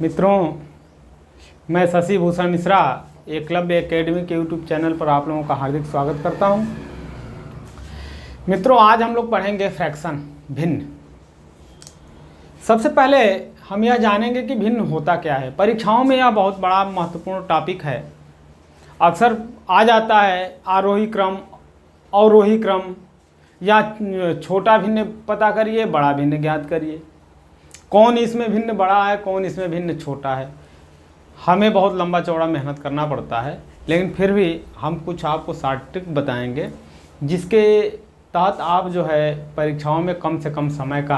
मित्रों, मैं शशि भूषण मिश्रा एकलव्य एकेडमी के यूट्यूब चैनल पर आप लोगों का हार्दिक स्वागत करता हूं। मित्रों, आज हम लोग पढ़ेंगे फ्रैक्शन, भिन्न। सबसे पहले हम यह जानेंगे कि भिन्न होता क्या है। परीक्षाओं में यह बहुत बड़ा महत्वपूर्ण टॉपिक है। अक्सर आ जाता है आरोही क्रम, अवरोही क्रम, या छोटा भिन्न पता करिए, बड़ा भिन्न ज्ञात करिए। कौन इसमें भिन्न बड़ा है, कौन इसमें भिन्न छोटा है। हमें बहुत लंबा चौड़ा मेहनत करना पड़ता है, लेकिन फिर भी हम कुछ आपको शॉर्ट ट्रिक बताएंगे जिसके तहत आप जो है परीक्षाओं में कम से कम समय का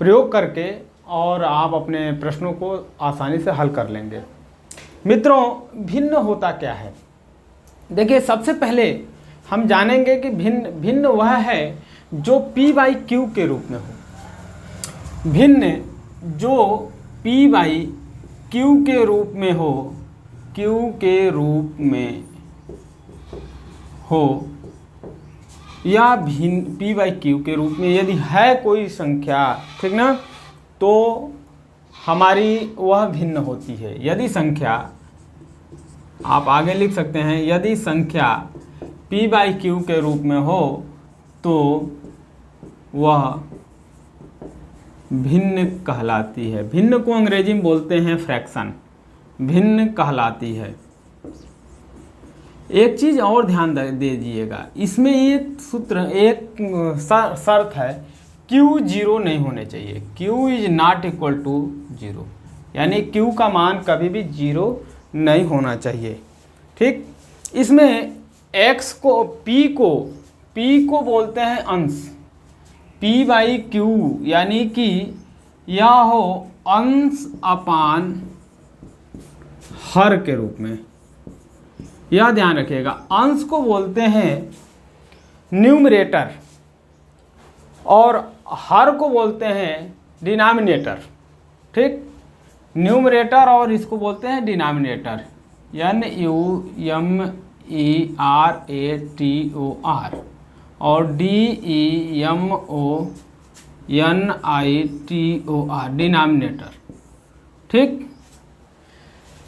प्रयोग करके और आप अपने प्रश्नों को आसानी से हल कर लेंगे। मित्रों, भिन्न होता क्या है? देखिए, सबसे पहले हम जानेंगे कि भिन्न वह है जो P/Q के रूप में हो। भिन्न जो P/Q के रूप में हो, Q के रूप में हो, या भिन्न P/Q के रूप में यदि है कोई संख्या, ठीक ना, तो हमारी वह भिन्न होती है। यदि संख्या, आप आगे लिख सकते हैं, यदि संख्या P/Q के रूप में हो तो वह भिन्न कहलाती है। भिन्न को अंग्रेजी में बोलते हैं फ्रैक्शन, भिन्न कहलाती है। एक चीज़ और ध्यान दे दीजिएगा, इसमें एक सूत्र, एक शर्त है, Q 0 नहीं होने चाहिए। Q is not equal to 0, यानी Q का मान कभी भी 0 नहीं होना चाहिए। ठीक, इसमें X को, P को बोलते हैं अंश, P/Q, यानी कि यह हो अंश अपान हर के रूप में। यह ध्यान रखिएगा, अंश को बोलते हैं न्यूमरेटर और हर को बोलते हैं डिनोमिनेटर। ठीक, न्यूमरेटर और इसको बोलते हैं डिनोमिनेटर, NUMERATOR और DEMONITOR, डिनोमिनेटर। ठीक,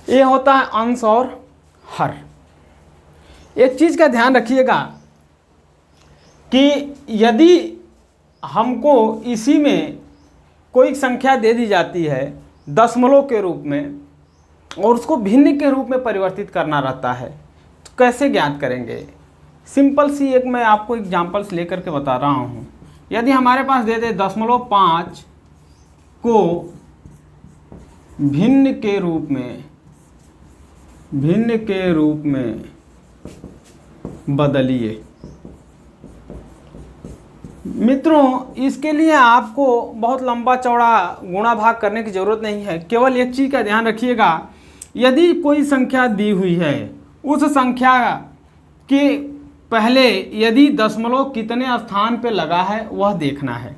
ये होता है अंश और हर। एक चीज़ का ध्यान रखिएगा कि यदि हमको इसी में कोई संख्या दे दी जाती है दशमलव के रूप में और उसको भिन्न के रूप में परिवर्तित करना रहता है, तो कैसे ज्ञात करेंगे? सिंपल सी एक मैं आपको एग्जांपल्स लेकर के बता रहा हूँ। यदि हमारे पास दे दे 0.5 को भिन्न के रूप में बदलिए। मित्रों, इसके लिए आपको बहुत लंबा चौड़ा गुणा भाग करने की ज़रूरत नहीं है। केवल एक चीज़ का ध्यान रखिएगा, यदि कोई संख्या दी हुई है, उस संख्या के पहले यदि दशमलव कितने स्थान पे लगा है वह देखना है।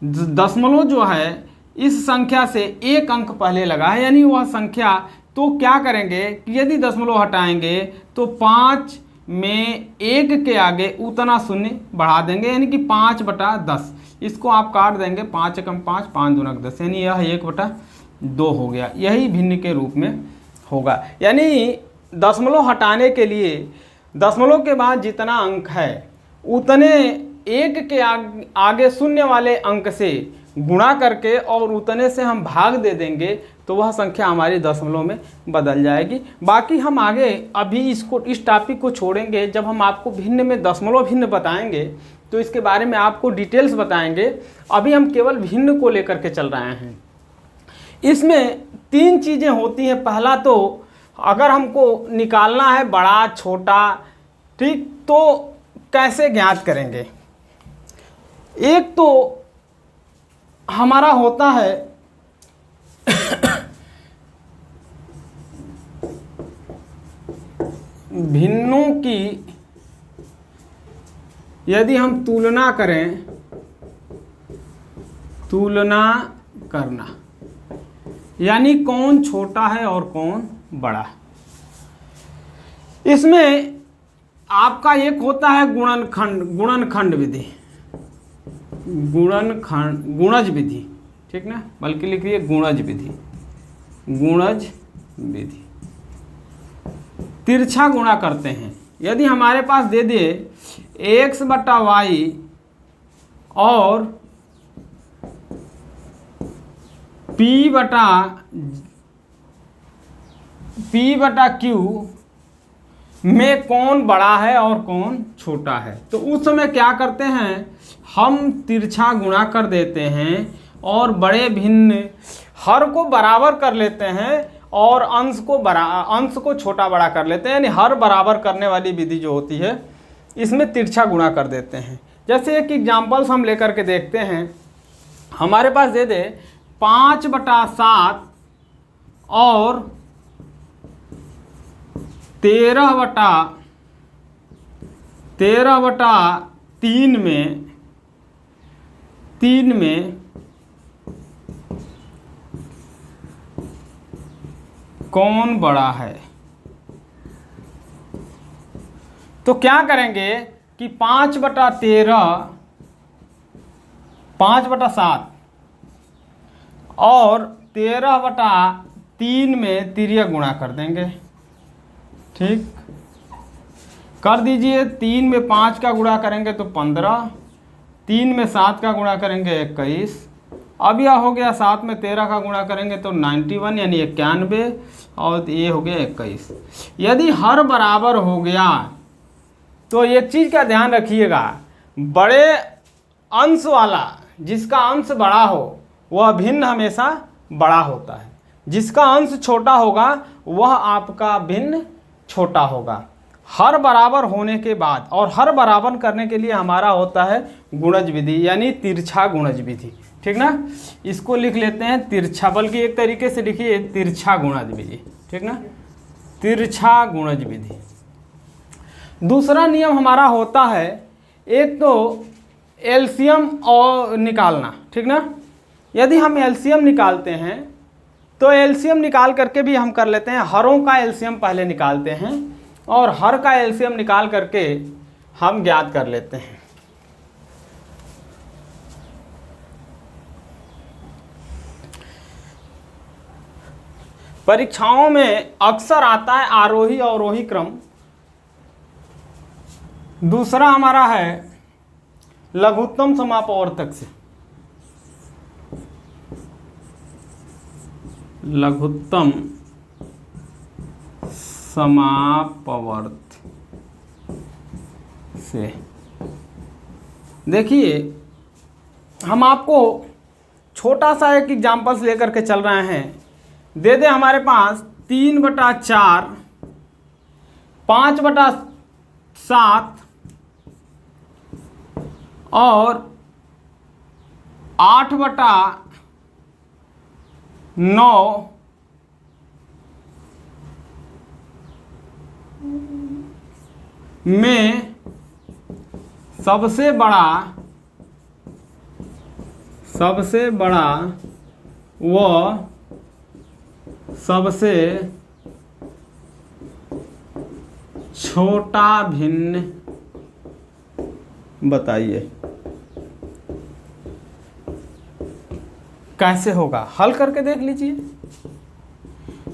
दशमलव जो है इस संख्या से एक अंक पहले लगा है, यानी वह संख्या, तो क्या करेंगे कि यदि दशमलव हटाएंगे तो 5 में 1 के आगे उतना शून्य बढ़ा देंगे, यानी कि 5/10। इसको आप काट देंगे, 5 एकम 5, 5 दूना 10, यानी यह 1/2 हो गया। यही भिन्न के रूप में होगा। यानी दशमलव हटाने के लिए दशमलव के बाद जितना अंक है उतने 1 के आगे शून्य वाले अंक से गुणा करके और उतने से हम भाग दे देंगे, तो वह संख्या हमारी दशमलव में बदल जाएगी। बाकी हम आगे अभी इस टॉपिक को छोड़ेंगे। जब हम आपको भिन्न में दशमलव भिन्न बताएंगे तो इसके बारे में आपको डिटेल्स बताएंगे। अभी हम केवल भिन्न को लेकर के चल रहे हैं। इसमें 3 चीज़ें होती हैं। पहला तो अगर हमको निकालना है बड़ा छोटा, ठीक, तो कैसे ज्ञात करेंगे? एक तो हमारा होता है भिन्नों की यदि हम तुलना करना, यानी कौन छोटा है और कौन बड़ा। इसमें आपका एक होता है गुणनखंड विधि, गुणज विधि, ठीक ना, बल्कि लिखिए गुणज विधि। गुणज विधि। तिरछा गुणा करते हैं। यदि हमारे पास दे दे x बटा वाई और p बटा q में कौन बड़ा है और कौन छोटा है, तो उस समय क्या करते हैं, हम तिरछा गुणा कर देते हैं और बड़े भिन्न हर को बराबर कर लेते हैं और अंश को छोटा बड़ा कर लेते हैं, यानी हर बराबर करने वाली विधि जो होती है इसमें तिरछा गुणा कर देते हैं। जैसे एक एग्जाम्पल्स हम लेकर के देखते हैं। हमारे पास दे दे 5/7 और 13/3 में कौन बड़ा है। तो क्या करेंगे कि 5/7 और 13/3 में तिर्यक गुणा कर देंगे। ठीक, कर दीजिए। 3 में 5 का गुणा करेंगे तो 15, 3 में 7 का गुणा करेंगे 21, अब यह हो गया 7 में 13 का गुणा करेंगे तो 91 यानी 91, और ये हो गया 21। यदि हर बराबर हो गया तो एक चीज़ का ध्यान रखिएगा, बड़े अंश वाला जिसका अंश बड़ा हो वह भिन्न हमेशा बड़ा होता है, जिसका अंश छोटा होगा वह आपका भिन्न छोटा होगा। हर बराबर होने के बाद और हर बराबर करने के लिए हमारा होता है गुणज विधि, यानी तिरछा गुणज विधि। ठीक ना, इसको लिख लेते हैं तिरछा, बल्कि एक तरीके से लिखिए तिरछा गुणज विधि। ठीक ना, तिरछा गुणज विधि। दूसरा नियम हमारा होता है, एक तो एलसीएम और निकालना। ठीक ना, यदि हम एलसीएम निकालते हैं तो एलसीएम निकाल करके भी हम कर लेते हैं। हरों का एलसीएम पहले निकालते हैं और हर का एलसीएम निकाल करके हम ज्ञात कर लेते हैं। परीक्षाओं में अक्सर आता है आरोही अवरोही क्रम। दूसरा हमारा है लघुत्तम समापवर्तक से। लघुत्तम समापवर्त से देखिए, हम आपको छोटा सा एक एग्जाम्पल्स लेकर के चल रहे हैं। दे दे हमारे पास 3/4, 5/7 और 8/9 में सबसे बड़ा व सबसे छोटा भिन्न बताइए। कैसे होगा, हल करके देख लीजिए।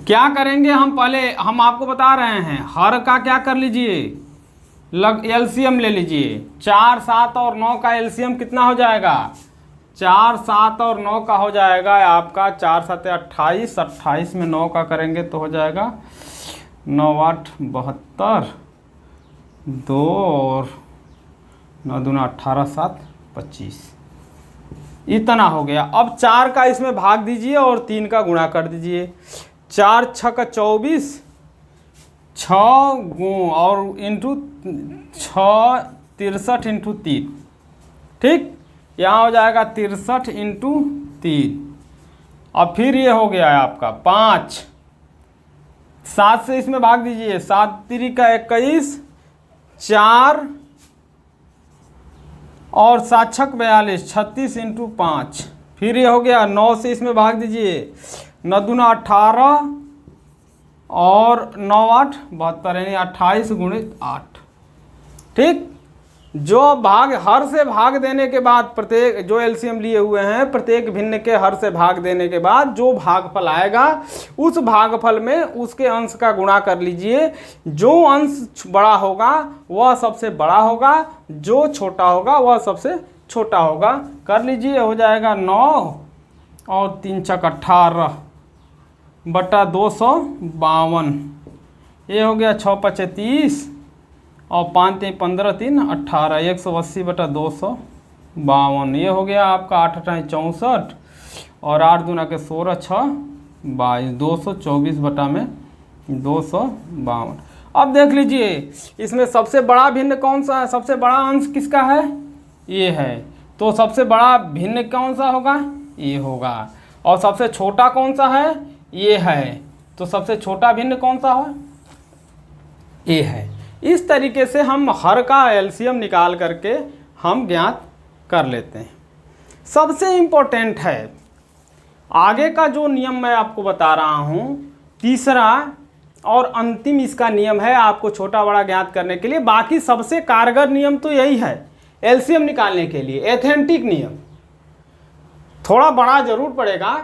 क्या करेंगे हम, पहले हम आपको बता रहे हैं, हर का क्या कर लीजिए, एलसीएम ले लीजिए। 4, 7 और 9 का एलसीएम कितना हो जाएगा, 4, 7 और 9 का हो जाएगा आपका 4, 7 28, 28 में 9 का करेंगे तो हो जाएगा 9, 8 72, 2 और 9 दूना 18, 7 25, इतना हो गया। अब 4 का इसमें भाग दीजिए और 3 का गुणा कर दीजिए। 4 6 24, 6 और इंटू 6 63 इंटू 3। ठीक, यहाँ हो जाएगा 63 इंटू 3। अब फिर ये हो गया है आपका 5, 7 से इसमें भाग दीजिए, 7 3 का 21, 4 और 7 6 42, 36 इंटू 5। फिर ये हो गया 9 से इसमें भाग दीजिए, 9 दूना 18 और 9 8 72, यानी 28 गुणित 8। ठीक, जो भाग हर से भाग देने के बाद प्रत्येक जो एलसीएम लिए हुए हैं प्रत्येक भिन्न के हर से भाग देने के बाद जो भागफल आएगा उस भागफल में उसके अंश का गुणा कर लीजिए। जो अंश बड़ा होगा वह सबसे बड़ा होगा, जो छोटा होगा वह सबसे छोटा होगा। कर लीजिए, हो जाएगा 9 और 3 × 18 बटा 252। ये हो गया 6 × 5 = 30 और 5 × 3 = 15, 3 = 18, 180 बटा 252। ये हो गया आपका 8 × 8 = 64 और 8 दूना के 16, 6 = 22, 224 बटा में 252। अब देख लीजिए इसमें सबसे बड़ा भिन्न कौन सा है, सबसे बड़ा अंश किसका है, ये है। तो सबसे बड़ा भिन्न कौन सा होगा, ये होगा। और सबसे छोटा कौन सा है, ये है। तो सबसे छोटा भिन्न कौन सा है, ये है। इस तरीके से हम हर का एलसीएम निकाल करके हम ज्ञात कर लेते हैं। सबसे इम्पोर्टेंट है आगे का जो नियम मैं आपको बता रहा हूँ, तीसरा और अंतिम इसका नियम है आपको छोटा बड़ा ज्ञात करने के लिए। बाकी सबसे कारगर नियम तो यही है एलसीएम निकालने के लिए, एथेंटिक नियम। थोड़ा बड़ा जरूर पड़ेगा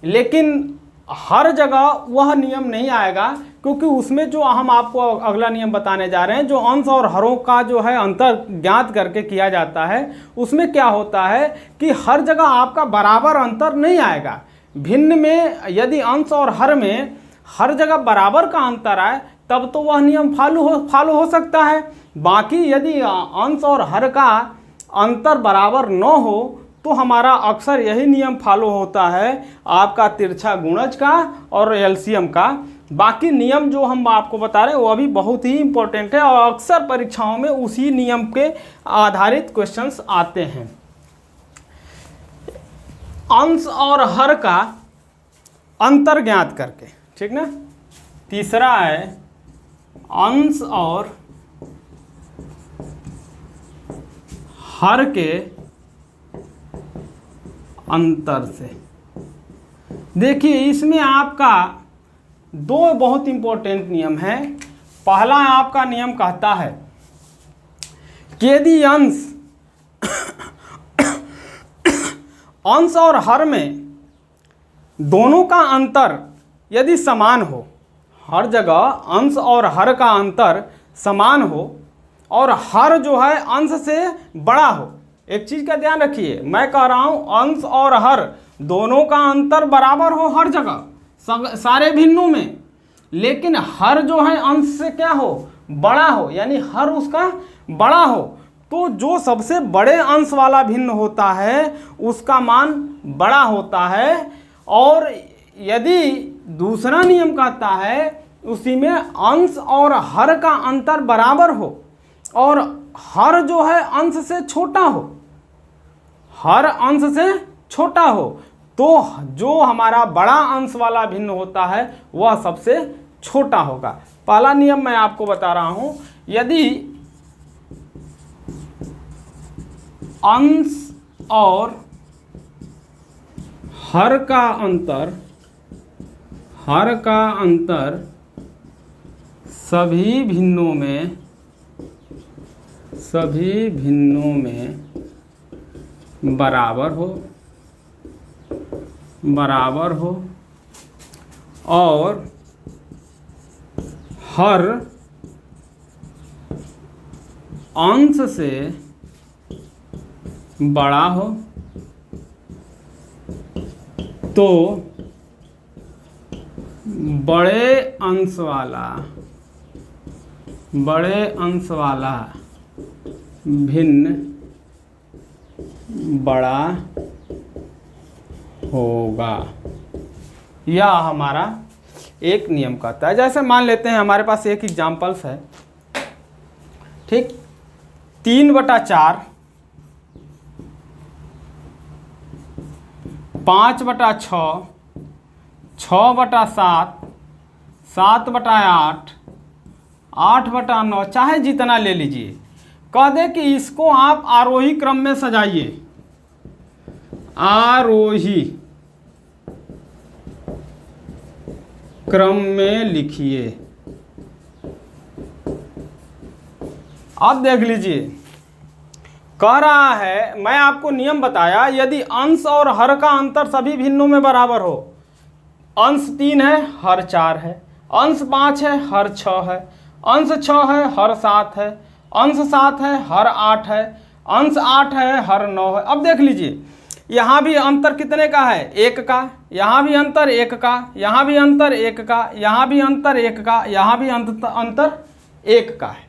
लेकिन हर जगह वह नियम नहीं आएगा, क्योंकि उसमें जो हम आपको अगला नियम बताने जा रहे हैं, जो अंश और हरों का जो है अंतर ज्ञात करके किया जाता है, उसमें क्या होता है कि हर जगह आपका बराबर अंतर नहीं आएगा। भिन्न में यदि अंश और हर में हर जगह बराबर का अंतर आए तब तो वह नियम फॉलो हो सकता है। बाकी यदि अंश और हर का अंतर बराबर न हो तो हमारा अक्सर यही नियम फॉलो होता है आपका तिरछा गुणज का और एलसीएम का। बाकी नियम जो हम आपको बता रहे हैं वो भी बहुत ही इम्पोर्टेंट है और अक्सर परीक्षाओं में उसी नियम के आधारित क्वेश्चंस आते हैं। अंश और हर का अंतर ज्ञात करके, ठीक ना। तीसरा है अंश और हर के अंतर से। देखिए इसमें आपका दो बहुत इंपॉर्टेंट नियम है। पहला आपका नियम कहता है कि यदि अंश और हर में दोनों का अंतर यदि समान हो, हर जगह अंश और हर का अंतर समान हो और हर जो है अंश से बड़ा हो। एक चीज़ का ध्यान रखिए, मैं कह रहा हूँ अंश और हर दोनों का अंतर बराबर हो हर जगह सारे भिन्नों में, लेकिन हर जो है अंश से क्या हो, बड़ा हो, यानी हर उसका बड़ा हो। तो जो सबसे बड़े अंश वाला भिन्न होता है उसका मान बड़ा होता है। और यदि दूसरा नियम कहता है उसी में अंश और हर का अंतर बराबर हो और हर जो है अंश से छोटा हो, हर अंश से छोटा हो, तो जो हमारा बड़ा अंश वाला भिन्न होता है वह सबसे छोटा होगा। पहला नियम मैं आपको बता रहा हूं, यदि अंश और हर का अंतर सभी भिन्नों में बराबर हो और हर अंश से बड़ा हो, तो बड़े अंश वाला भिन्न बड़ा होगा। यह हमारा एक नियम कहता है। जैसे मान लेते हैं हमारे पास एक एग्जाम्पल्स है, ठीक, 3/4, 5/6, 6/7, 7/8, 8/9, चाहे जितना ले लीजिए। कह दे कि इसको आप आरोही क्रम में सजाइए, आरोही क्रम में लिखिए। अब देख लीजिए कह रहा है, मैं आपको नियम बताया, यदि अंश और हर का अंतर सभी भिन्नों में बराबर हो, अंश 3 है हर 4 है, अंश 5 है हर 6 है, अंश 6 है हर 7 है, अंश 7 है हर 8 है, अंश 8 है हर 9 है। अब देख लीजिए, यहाँ भी अंतर कितने का है? 1 का, यहाँ भी अंतर 1 का, यहाँ भी अंतर 1 का, यहाँ भी अंतर 1 का, यहाँ भी अंतर 1 का है।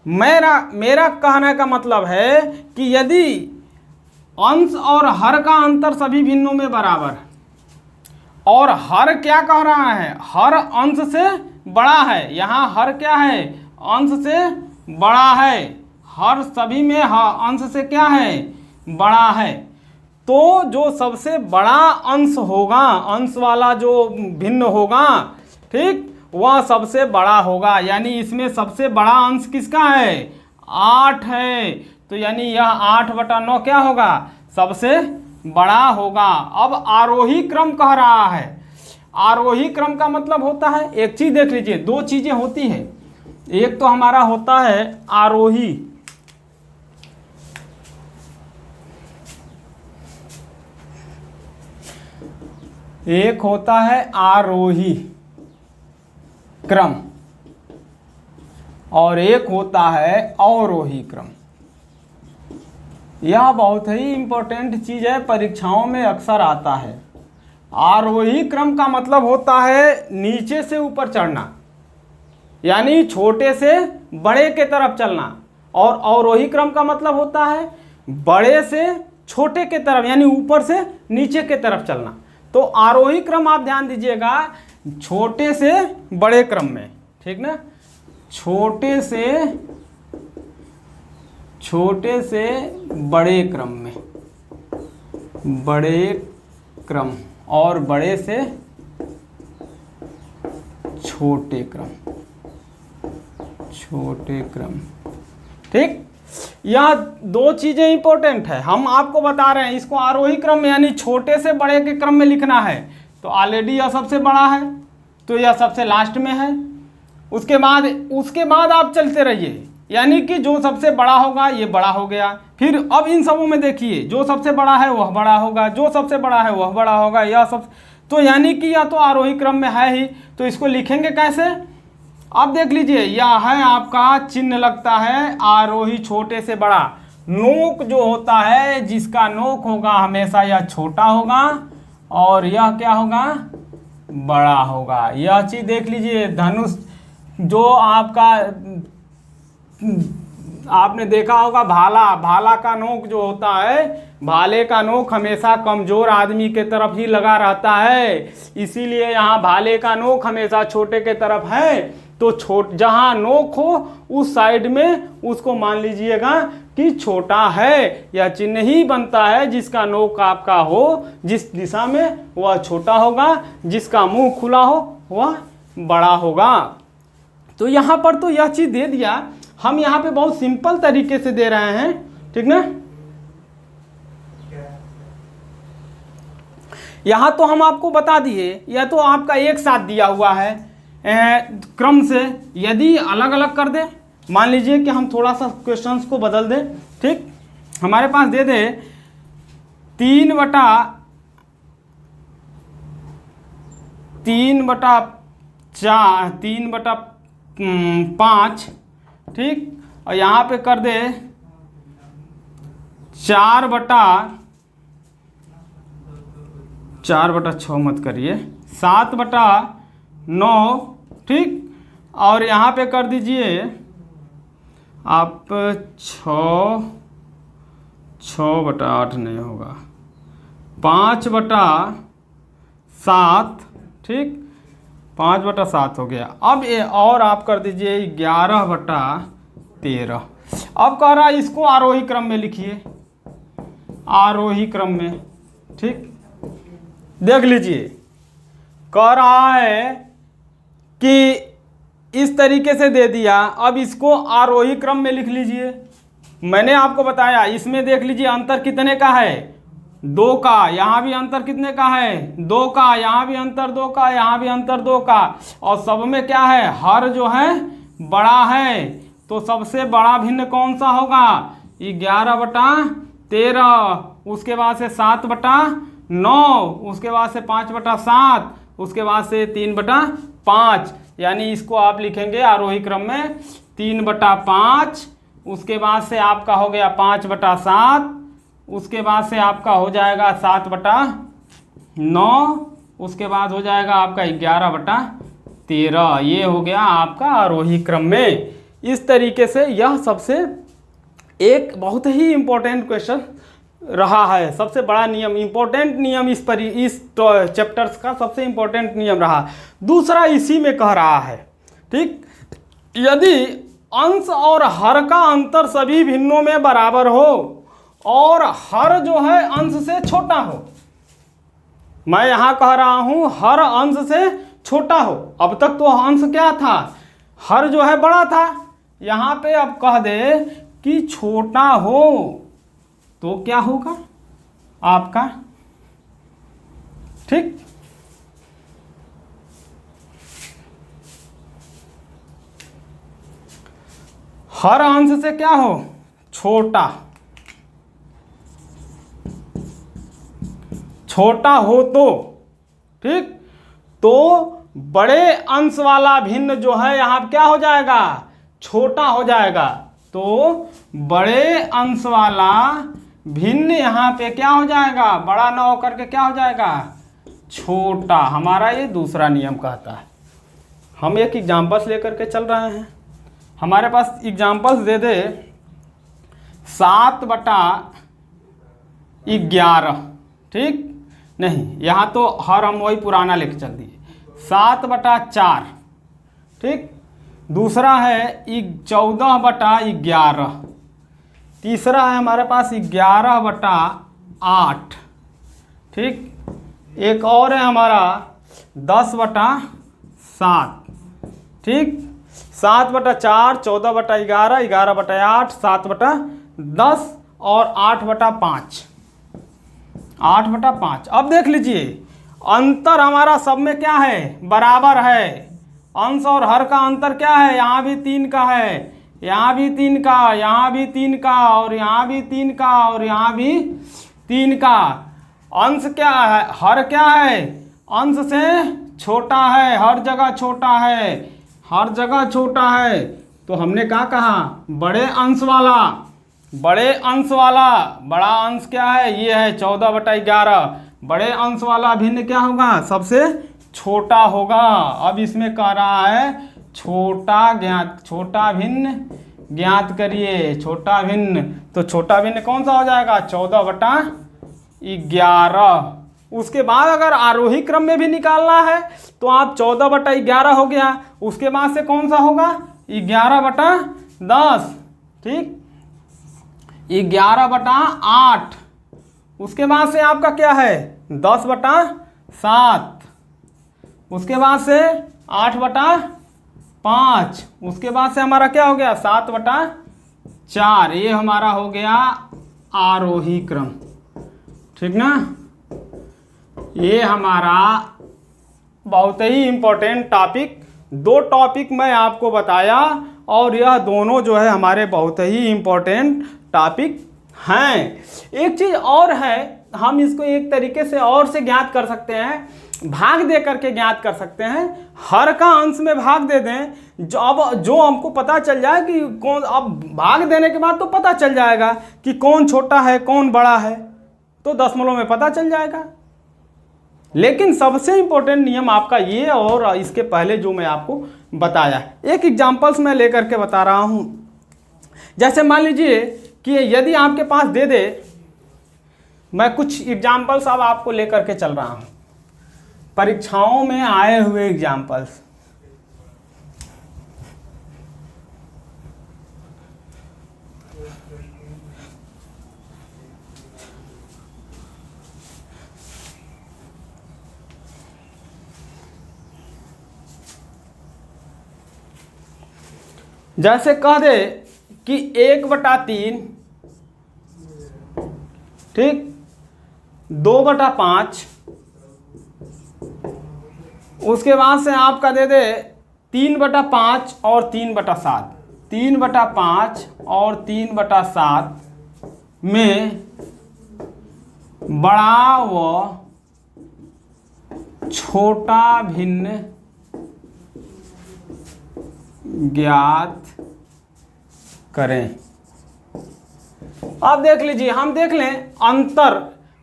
मेरा कहने का मतलब है कि यदि अंश और हर का अंतर सभी भिन्नों में बराबर है, और हर क्या कह रहा है? हर अंश से बड़ा है। यहाँ हर क्या है? अंश से बड़ा है। हर सभी में अंश से क्या है? बड़ा है। तो जो सबसे बड़ा अंश होगा, अंश वाला जो भिन्न होगा, ठीक, वह सबसे बड़ा होगा। यानी इसमें सबसे बड़ा अंश किसका है? 8 है। तो यानी यह 8/9 क्या होगा? सबसे बड़ा होगा। अब आरोही क्रम कह रहा है। आरोही क्रम का मतलब होता है, एक चीज देख लीजिए, 2 चीजें होती हैं। एक तो हमारा होता है आरोही, एक होता है आरोही क्रम और एक होता है अवरोही क्रम। यह बहुत ही इंपॉर्टेंट चीज है, परीक्षाओं में अक्सर आता है। आरोही क्रम का मतलब होता है नीचे से ऊपर चढ़ना, यानी छोटे से बड़े के तरफ चलना, और अवरोही क्रम का मतलब होता है बड़े से छोटे के तरफ, यानी ऊपर से नीचे के तरफ चलना। तो आरोही क्रम आप ध्यान दीजिएगा, छोटे से बड़े क्रम में, ठीक ना, छोटे से बड़े क्रम में, बड़े क्रम और बड़े से छोटे क्रम, छोटे क्रम, ठीक। यह 2 चीजें इंपॉर्टेंट है, हम आपको बता रहे हैं। इसको आरोही क्रम में यानी छोटे से बड़े के क्रम में लिखना है। तो ऑलरेडी यह सबसे बड़ा है, तो यह सबसे लास्ट में है। उसके बाद आप चलते रहिए, यानी कि जो सबसे बड़ा होगा ये बड़ा हो गया। फिर अब इन सबों में देखिए, जो सबसे बड़ा है वह बड़ा होगा, जो सबसे बड़ा है वह बड़ा होगा, यह सब। तो यानी कि यह तो आरोही क्रम में है ही। तो इसको लिखेंगे कैसे? अब देख लीजिए, यह है आपका चिन्ह लगता है आरोही छोटे से बड़ा। नोक जो होता है, जिसका नोक होगा हमेशा यह छोटा होगा और यह क्या होगा? बड़ा होगा। यह चीज देख लीजिए, धनुष जो आपका आपने देखा होगा, भाला का नोक जो होता है, भाले का नोक हमेशा कमजोर आदमी के तरफ ही लगा रहता है, इसीलिए यहाँ भाले का नोक हमेशा छोटे के तरफ है। तो जहाँ नोक हो उस साइड में उसको मान लीजिएगा कि छोटा है। यह चिन्ह ही बनता है जिसका नोक आपका हो, जिस दिशा में वह छोटा होगा, जिसका मुंह खुला हो वह बड़ा होगा। तो यहाँ पर तो यह चीज दे दिया, हम यहाँ पे बहुत सिंपल तरीके से दे रहे हैं, ठीक ना। यहाँ तो हम आपको बता दिए, यह तो आपका एक साथ दिया हुआ है क्रम से। यदि अलग अलग कर दे, मान लीजिए कि हम थोड़ा सा क्वेश्चंस को बदल दें, ठीक, हमारे पास दे दे 3/5, ठीक, और यहाँ पे कर दे 4/6 मत करिए, 7/9, ठीक, और यहाँ पे कर दीजिए आप 6/8 नहीं होगा, 5/7, ठीक, 5/7 हो गया। अब ये और आप कर दीजिए 11/13। अब कह रहा है इसको आरोही क्रम में लिखिए, आरोही क्रम में, ठीक। देख लीजिए, कह रहा है कि इस तरीके से दे दिया, अब इसको आरोही क्रम में लिख लीजिए। मैंने आपको बताया, इसमें देख लीजिए अंतर कितने का है? 2 का। यहाँ भी अंतर कितने का है? 2 का। यहाँ भी अंतर 2 का, यहाँ भी अंतर 2 का, और सब में क्या है? हर जो है बड़ा है। तो सबसे बड़ा भिन्न कौन सा होगा? 11/13, उसके बाद से 7/9, उसके बाद से 5/7, उसके बाद से 3/5, यानी इसको आप लिखेंगे आरोही क्रम में 3/5, उसके बाद से आपका हो गया 5/7, उसके बाद से आपका हो जाएगा 7/9, उसके बाद हो जाएगा आपका 11/13। ये हो गया आपका आरोही क्रम में। इस तरीके से यह सबसे एक बहुत ही इम्पोर्टेंट क्वेश्चन रहा है, सबसे बड़ा नियम, इम्पोर्टेंट नियम इस चैप्टर्स का सबसे इम्पोर्टेंट नियम रहा। दूसरा इसी में कह रहा है, ठीक, यदि अंश और हर का अंतर सभी भिन्नों में बराबर हो और हर जो है अंश से छोटा हो, मैं यहां कह रहा हूं हर अंश से छोटा हो। अब तक तो अंश क्या था, हर जो है बड़ा था, यहां पे अब कह दे कि छोटा हो तो क्या होगा आपका, ठीक। हर अंश से क्या हो, छोटा, छोटा हो तो, ठीक, तो बड़े अंश वाला भिन्न जो है यहां क्या हो जाएगा, छोटा हो जाएगा। तो बड़े अंश वाला भिन्न यहां पे क्या हो जाएगा, बड़ा न होकर के क्या हो जाएगा, छोटा। हमारा ये दूसरा नियम कहता है। हम एक एग्जांपल्स लेकर के चल रहे हैं, हमारे पास एग्जांपल्स दे दे 7/11, ठीक, नहीं यहाँ तो हर हम वही पुराना लेके चल दिए, 7/4, ठीक। दूसरा है 14/11, तीसरा है हमारे पास 11/8, ठीक। एक और है हमारा 10/7, ठीक। 7/4, 14/11, 11/8, 7/10 और 8/5, 8/5। अब देख लीजिए अंतर हमारा सब में क्या है, बराबर है। अंश और हर का अंतर क्या है, यहाँ भी 3 का है, यहाँ भी 3 का, यहाँ भी 3 का, और यहाँ भी 3 का, और यहाँ भी 3 का। अंश क्या है, हर क्या है, अंश से छोटा है, हर जगह छोटा है, हर जगह छोटा है। तो हमने क्या कहा, बड़े अंश वाला, बड़े अंश वाला, बड़ा अंश क्या है, ये है 14/11, बड़े अंश वाला भिन्न क्या होगा, सबसे छोटा होगा। अब इसमें कह रहा है छोटा ज्ञात, छोटा भिन्न ज्ञात करिए, छोटा भिन्न। तो छोटा भिन्न कौन सा हो जाएगा, 14/11। उसके बाद अगर आरोही क्रम में भी निकालना है तो आप 14/11 हो गया, उसके बाद से कौन सा होगा, 11/10, ठीक, 11/8, उसके बाद से आपका क्या है 10/7, उसके बाद से 8/5, उसके बाद से हमारा क्या हो गया 7/4। ये हमारा हो गया आरोही क्रम, ठीक ना। ये हमारा बहुत ही इम्पोर्टेंट टॉपिक, 2 टॉपिक मैं आपको बताया और यह दोनों जो है हमारे बहुत ही इम्पोर्टेंट टॉपिक हैं। एक चीज़ और है, हम इसको एक तरीके से और से ज्ञात कर सकते हैं, भाग दे करके ज्ञात कर सकते हैं। हर का अंश में भाग दे दें, जो हमको पता चल जाए कि कौन, अब भाग देने के बाद तो पता चल जाएगा कि कौन छोटा है कौन बड़ा है, तो दशमलव में पता चल जाएगा। लेकिन सबसे इम्पोर्टेंट नियम आपका ये और इसके पहले जो मैं आपको बताया, एक एग्जाम्पल्स मैं लेकर के बता रहा हूँ। जैसे मान लीजिए कि यदि आपके पास दे दे, मैं कुछ एग्जाम्पल्स अब आपको लेकर के चल रहा हूँ, परीक्षाओं में आए हुए एग्जाम्पल्स। जैसे कह दे कि 1/3, ठीक, 2/5, उसके बाद से आपका दे दे 3/5 और 3/7, 3/5 और 3/7, में बड़ा व छोटा भिन्न ज्ञात करें। अब देख लीजिए, हम देख लें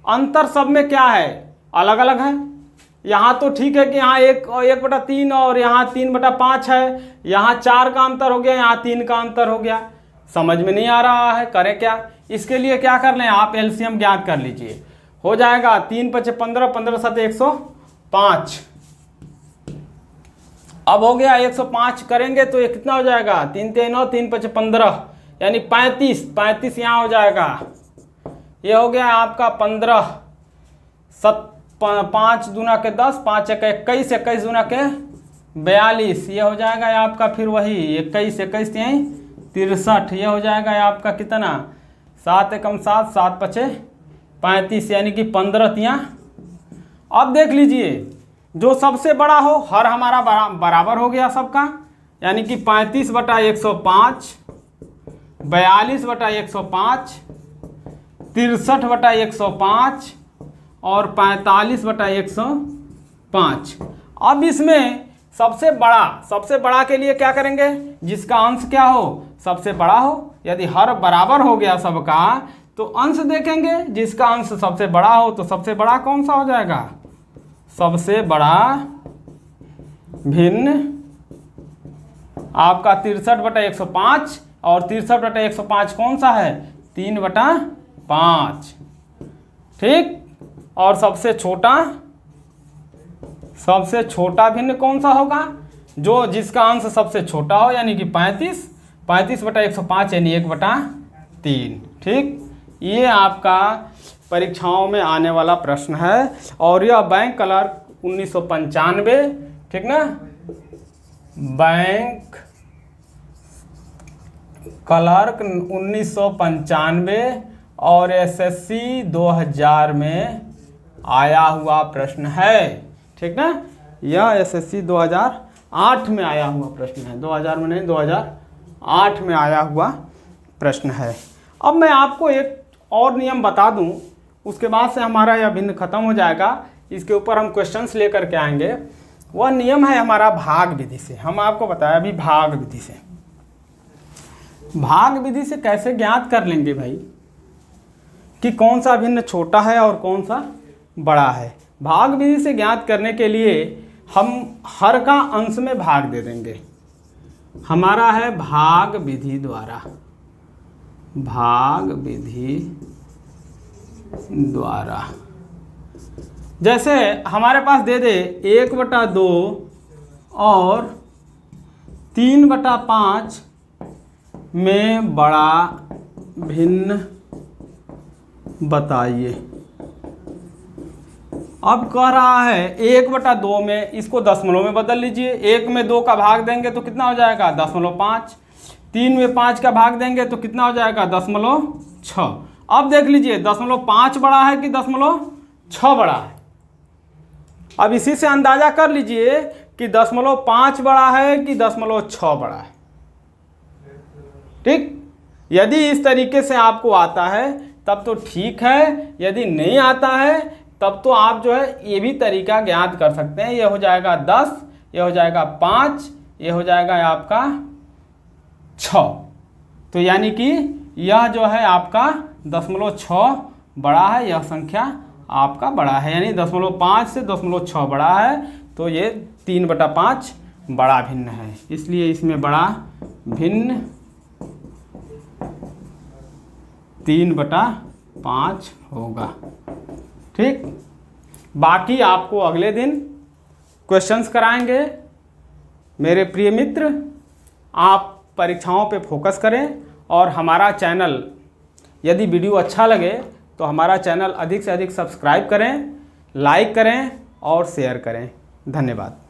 अंतर सब में क्या है, अलग अलग है। यहाँ तो ठीक है कि यहाँ 1/3 और यहाँ 3/5 है, यहाँ 4 का अंतर हो गया, यहाँ 3 का अंतर हो गया। समझ में नहीं आ रहा है, करें क्या? इसके लिए क्या कर लें, आप एलसीएम ज्ञात कर लीजिए। हो जाएगा 3 × 5 = 15, 15 × 7 = 105। अब हो गया 105 करेंगे तो ये कितना हो जाएगा, 3 × 3 = 9, 3 × 5 = 15, यानी 35 यहाँ हो जाएगा। ये हो गया आपका 15, 5 दूना के 10, 5 × 1 = 21, 21 दूना के 42, ये हो जाएगा आपका फिर वही 21, 21 यहीं 63, ये हो जाएगा आपका कितना, 7 × 7, 7 × 5 = 35, यानी कि 15 तियाँ। अब देख लीजिए, जो सबसे बड़ा हो हर हमारा बराबर हो गया सबका, यानी कि 35/105, 42/105, 63/105 और 45/105। अब इसमें सबसे बड़ा के लिए क्या करेंगे, जिसका अंश क्या हो, सबसे बड़ा हो। यदि हर बराबर हो गया सबका तो अंश देखेंगे, जिसका अंश सबसे बड़ा हो तो सबसे बड़ा कौन सा हो जाएगा, सबसे बड़ा भिन्न आपका 63/105, और 63/105 कौन सा है, 3/5, ठीक। और सबसे छोटा भिन्न कौन सा होगा, जो जिसका अंश सबसे छोटा हो, यानी कि 35/105, यानी 1/3, ठीक। ये आपका परीक्षाओं में आने वाला प्रश्न है, और यह बैंक क्लर्क 1995, ठीक ना, बैंक क्लर्क 1995 और एसएससी 2000 में आया हुआ प्रश्न है, ठीक ना। यह एसएससी 2008 में आया हुआ प्रश्न है, 2000 में नहीं, 2008 में आया हुआ प्रश्न है। अब मैं आपको एक और नियम बता दूं, उसके बाद से हमारा यह भिन्न खत्म हो जाएगा। इसके ऊपर हम क्वेश्चंस लेकर के आएंगे। वह नियम है हमारा भाग विधि से। हम आपको बताया अभी भाग विधि से। भाग विधि से कैसे ज्ञात कर लेंगे भाई कि कौन सा भिन्न छोटा है और कौन सा बड़ा है। भाग विधि से ज्ञात करने के लिए हम हर का अंश में भाग दे देंगे। हमारा है भाग विधि द्वारा, भाग विधि द्वारा। जैसे हमारे पास दे दे 1/2 और 3/5 में बड़ा भिन्न बताइए। अब कह रहा है 1/2 में, इसको दशमलव में बदल लीजिए। 1 में 2 का भाग देंगे तो कितना हो जाएगा, 0.5। 3 में 5 का भाग देंगे तो कितना हो जाएगा, 0.6। अब देख लीजिए 0.5 बड़ा है कि 0.6 बड़ा है। अब इसी से अंदाजा कर लीजिए कि 0.5 बड़ा है कि 0.6 बड़ा है, ठीक। यदि इस तरीके से आपको आता है तब तो ठीक है, यदि नहीं आता है तब तो आप जो है ये भी तरीका ज्ञात कर सकते हैं। ये हो जाएगा 10, ये हो जाएगा 5, ये हो जाएगा आपका 6। तो यानी कि यह जो है आपका 0.6 बड़ा है, यह संख्या आपका बड़ा है, यानी 0.5 से 0.6 बड़ा है। तो ये 3/5 बड़ा भिन्न है, इसलिए इसमें बड़ा भिन्न 3/5 होगा, ठीक। बाकी आपको अगले दिन क्वेश्चंस कराएंगे। मेरे प्रिय मित्र, आप परीक्षाओं पे फोकस करें और हमारा चैनल, यदि वीडियो अच्छा लगे तो हमारा चैनल अधिक से अधिक सब्सक्राइब करें, लाइक करें और शेयर करें। धन्यवाद।